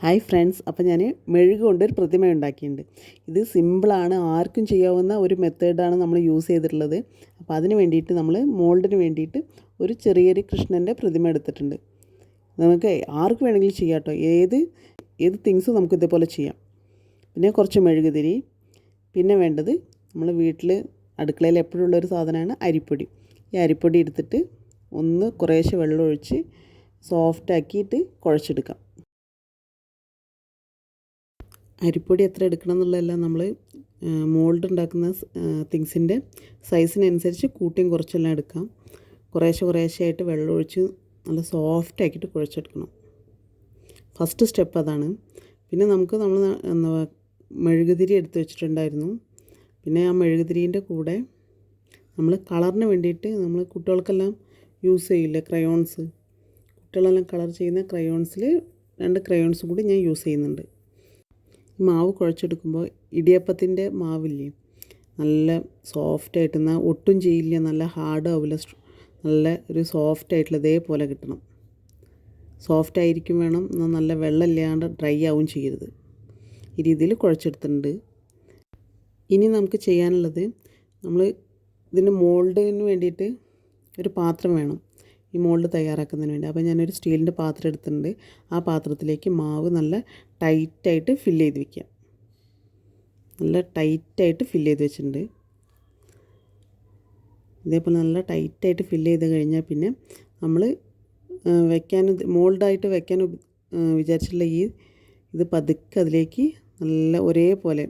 Hi friends, അപ്പോൾ ഞാൻ മെഴുക് കൊണ്ടൊരു പ്രതിമ ഉണ്ടാക്കിയിട്ടുണ്ട്. ഇത് സിമ്പിളാണ്, ആർക്കും ചെയ്യാവുന്ന ഒരു മെത്തേഡാണ് നമ്മൾ യൂസ് ചെയ്തിട്ടുള്ളത്. അപ്പോൾ അതിന് വേണ്ടിയിട്ട് നമ്മൾ മോൾഡിന് വേണ്ടിയിട്ട് ഒരു ചെറിയൊരു കൃഷ്ണൻ്റെ പ്രതിമ എടുത്തിട്ടുണ്ട്. നമുക്ക് ആർക്ക് വേണമെങ്കിലും ചെയ്യാം കേട്ടോ, ഏത് തിങ്സും നമുക്ക് ഇതേപോലെ ചെയ്യാം. പിന്നെ കുറച്ച് മെഴുകുതിരി, പിന്നെ വേണ്ടത് നമ്മൾ വീട്ടിൽ അടുക്കളയിൽ എപ്പോഴുള്ളൊരു സാധനമാണ് അരിപ്പൊടി. ഈ അരിപ്പൊടി എടുത്തിട്ട് കുറേശ്ശെ വെള്ളം ഒഴിച്ച് സോഫ്റ്റാക്കിയിട്ട് കുഴച്ചെടുക്കാം. അരിപ്പൊടി എത്ര എടുക്കണം എന്നുള്ളതെല്ലാം നമ്മൾ മോൾഡ് ഉണ്ടാക്കുന്ന തിങ്സിൻ്റെ സൈസിനനുസരിച്ച് കൂട്ടിയും കുറച്ചെല്ലാം എടുക്കാം. കുറേശ്ശെ ആയിട്ട് വെള്ളം ഒഴിച്ച് നല്ല സോഫ്റ്റ് ആക്കിയിട്ട് കുഴച്ചെടുക്കണം. ഫസ്റ്റ് സ്റ്റെപ്പ് അതാണ്. പിന്നെ നമ്മൾ മെഴുകുതിരി എടുത്ത് വെച്ചിട്ടുണ്ടായിരുന്നു. പിന്നെ ആ മെഴുകുതിരീൻ്റെ കൂടെ നമ്മൾ കളറിന് വേണ്ടിയിട്ട് നമ്മൾ കുട്ടികൾക്കെല്ലാം യൂസ് ചെയ്യില്ലേ, ക്രയോൺസ്, കുട്ടികളെല്ലാം കളർ ചെയ്യുന്ന ക്രയോൺസിൽ 2 ക്രയോൺസും കൂടി ഞാൻ യൂസ് ചെയ്യുന്നുണ്ട്. മാവ് കുഴച്ചെടുക്കുമ്പോൾ ഇടിയപ്പത്തിൻ്റെ മാവില്ലേ, നല്ല സോഫ്റ്റായിട്ട്, എന്നാൽ ഒട്ടും ചെയ്യില്ല, നല്ല ഹാർഡ് ആവില്ല, നല്ല ഒരു സോഫ്റ്റായിട്ടുള്ള ഇതേപോലെ കിട്ടണം. സോഫ്റ്റായിരിക്കും വേണം, എന്നാൽ നല്ല വെള്ളമില്ലാണ്ട് ഡ്രൈ ആവും ചെയ്യരുത്. ഈ രീതിയിൽ കുഴച്ചെടുത്തിട്ടുണ്ട്. ഇനി നമുക്ക് ചെയ്യാനുള്ളത്, നമ്മൾ ഇതിൻ്റെ മോൾഡിന് വേണ്ടിയിട്ട് ഒരു പാത്രം വേണം, ഈ മോൾഡ് തയ്യാറാക്കുന്നതിന് വേണ്ടി. അപ്പോൾ ഞാനൊരു സ്റ്റീലിൻ്റെ പാത്രം എടുത്തിട്ടുണ്ട്. ആ പാത്രത്തിലേക്ക് മാവ് നല്ല ടൈറ്റായിട്ട് ഫില്ല് ചെയ്ത് വയ്ക്കുക. നല്ല ടൈറ്റായിട്ട് ഫില്ല് ചെയ്ത് വെച്ചിട്ടുണ്ട്. ഇതേപോലെ നല്ല ടൈറ്റായിട്ട് ഫില്ല് ചെയ്ത് കഴിഞ്ഞാൽ പിന്നെ നമ്മൾ മോൾഡായിട്ട് വെക്കാൻ വിചാരിച്ചിട്ടുള്ള ഇത് പതുക്കെ അതിലേക്ക് നല്ല ഒരേപോലെ,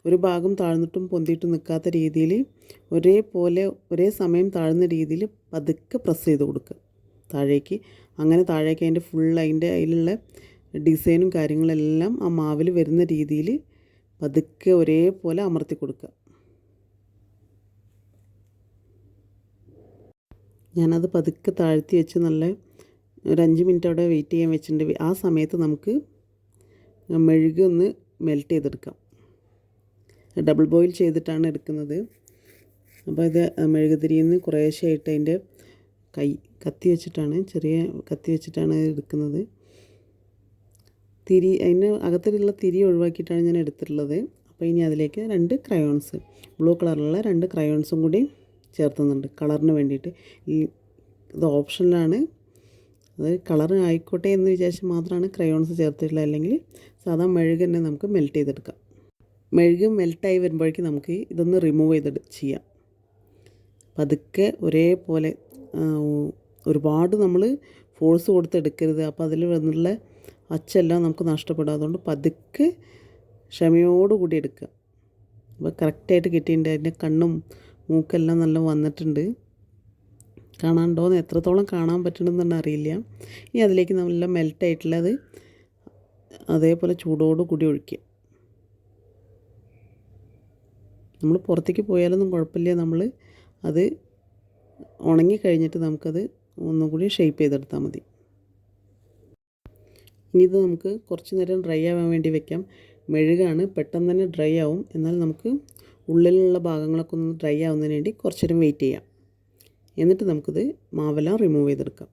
ഒരു ഭാഗം താഴ്ന്നിട്ടും പൊന്തിയിട്ടും നിൽക്കാത്ത രീതിയിൽ ഒരേ സമയം താഴ്ന്ന രീതിയിൽ പതുക്കെ പ്രസ് ചെയ്ത് കൊടുക്കുക താഴേക്ക്. അങ്ങനെ താഴേക്ക് അതിലുള്ള ഡിസൈനും കാര്യങ്ങളെല്ലാം ആ മാവിൽ വരുന്ന രീതിയിൽ പതുക്കെ ഒരേപോലെ അമർത്തി കൊടുക്കുക. ഞാനത് പതുക്കെ താഴ്ത്തി വെച്ച് ഒരു 5 മിനിറ്റ് അവിടെ വെയിറ്റ് ചെയ്യാൻ വെച്ചിട്ടുണ്ട്. ആ സമയത്ത് നമുക്ക് മെഴുക് മെൽറ്റ് ചെയ്തെടുക്കാം. ഡബിൾ ബോയിൽ ചെയ്തിട്ടാണ് എടുക്കുന്നത്. അപ്പോൾ ഇത് മെഴുകുതിരിയിൽ നിന്ന് കുറേശ്ശെയായിട്ട് അതിൻ്റെ ചെറിയ കത്തി വെച്ചിട്ടാണ് എടുക്കുന്നത്. അതിന് അകത്തുള്ള തിരി ഒഴിവാക്കിയിട്ടാണ് ഞാൻ എടുത്തിട്ടുള്ളത്. അപ്പോൾ ഇനി അതിലേക്ക് 2 ക്രയോൺസ്, ബ്ലൂ കളറിലുള്ള 2 ക്രയോൺസും കൂടി ചേർത്തുന്നുണ്ട് കളറിന് വേണ്ടിയിട്ട്. ഇത് ഓപ്ഷനിലാണ്, അത് കളർ ആയിക്കോട്ടെ എന്ന് വിചാരിച്ച് മാത്രമാണ് ക്രയോൺസ് ചേർത്തിട്ടുള്ളത്. അല്ലെങ്കിൽ സാധാ മെഴുക് തന്നെ നമുക്ക് മെൽറ്റ് ചെയ്തെടുക്കാം. മെഴുക് മെൽറ്റായി വരുമ്പോഴേക്കും നമുക്ക് ഇതൊന്ന് റിമൂവ് ചെയ്യാം. പതുക്കെ ഒരേപോലെ, ഒരുപാട് നമ്മൾ ഫോഴ്സ് കൊടുത്തെടുക്കരുത്. അപ്പോൾ അതിൽ വന്നുള്ള അച്ചെല്ലാം നമുക്ക് നഷ്ടപ്പെടും. അതുകൊണ്ട് പതുക്കെ ക്ഷമയോടുകൂടി എടുക്കുക. അപ്പോൾ കറക്റ്റായിട്ട് കിട്ടിയിട്ടുണ്ട്. അതിൻ്റെ കണ്ണും മൂക്കെല്ലാം നല്ല വന്നിട്ടുണ്ട്. കാണാണ്ടോന്ന്, എത്രത്തോളം കാണാൻ പറ്റണമെന്ന് അറിയില്ല. ഇനി അതിലേക്ക് നല്ല മെൽറ്റായിട്ടുള്ളത് അതേപോലെ ചൂടോടുകൂടി ഒഴിക്കുക. നമ്മൾ പുറത്തേക്ക് പോയാലൊന്നും കുഴപ്പമില്ല, നമ്മൾ അത് ഉണങ്ങിക്കഴിഞ്ഞിട്ട് നമുക്കത് ഒന്നുകൂടി ഷേപ്പ് ചെയ്തെടുത്താൽ മതി. ഇനി ഇത് നമുക്ക് കുറച്ച് നേരം ഡ്രൈ ആവാൻ വേണ്ടി വെക്കാം. മെഴുകാണ്, പെട്ടെന്ന് തന്നെ ഡ്രൈ ആവും. എന്നാൽ നമുക്ക് ഉള്ളിലുള്ള ഭാഗങ്ങളൊക്കെ ഒന്ന് ഡ്രൈ ആവുന്നതിന് വേണ്ടി കുറച്ച് നേരം വെയിറ്റ് ചെയ്യാം. എന്നിട്ട് നമുക്കിത് മാവെല്ലാം റിമൂവ് ചെയ്തെടുക്കാം.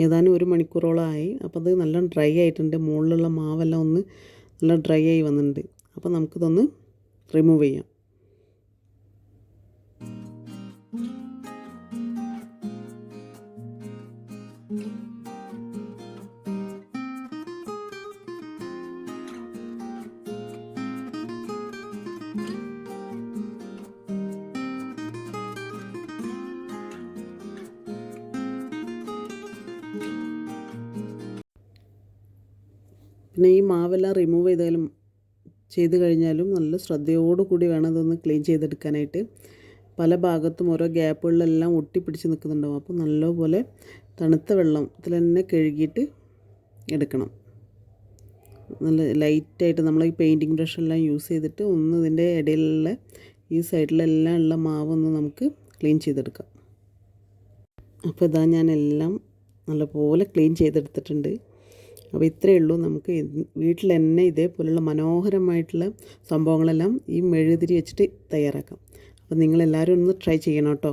ഏതാനും 1 മണിക്കൂറോളമായി. അപ്പോൾ അത് നല്ല ഡ്രൈ ആയിട്ടുണ്ട്. മുകളിലുള്ള മാവെല്ലാം നല്ല ഡ്രൈ ആയി വന്നിട്ടുണ്ട്. അപ്പോൾ നമുക്കിതൊന്ന് റിമൂവ് ചെയ്യാം. പിന്നെ ഈ മാവെല്ലാം റിമൂവ് ചെയ്ത് കഴിഞ്ഞാലും നല്ല ശ്രദ്ധയോടുകൂടി വേണം ഇതൊന്ന് ക്ലീൻ ചെയ്തെടുക്കാനായിട്ട്. പല ഭാഗത്തും ഓരോ ഗ്യാപ്പുകളിലെല്ലാം ഒട്ടിപ്പിടിച്ച് നിൽക്കുന്നുണ്ടാവും. അപ്പോൾ നല്ലപോലെ തണുത്ത വെള്ളത്തിൽ തന്നെ കഴുകിയിട്ട് എടുക്കണം. നല്ല ലൈറ്റായിട്ട് നമ്മൾ ഈ പെയിൻറ്റിങ് ബ്രഷെല്ലാം യൂസ് ചെയ്തിട്ട് ഇതിൻ്റെ ഇടയിലുള്ള ഈ സൈഡിലെല്ലാം ഉള്ള മാവൊന്ന് നമുക്ക് ക്ലീൻ ചെയ്തെടുക്കാം. അപ്പോൾ ഇതാ ഞാനെല്ലാം നല്ലപോലെ ക്ലീൻ ചെയ്തെടുത്തിട്ടുണ്ട്. അപ്പോൾ ഇത്രയേ ഉള്ളൂ. നമുക്ക് വീട്ടിൽ തന്നെ ഇതേപോലുള്ള മനോഹരമായിട്ടുള്ള സംഭവങ്ങളെല്ലാം ഈ മെഴുകുതിരി വെച്ചിട്ട് തയ്യാറാക്കാം. അപ്പോൾ നിങ്ങളെല്ലാവരും ഒന്ന് ട്രൈ ചെയ്യണം കേട്ടോ.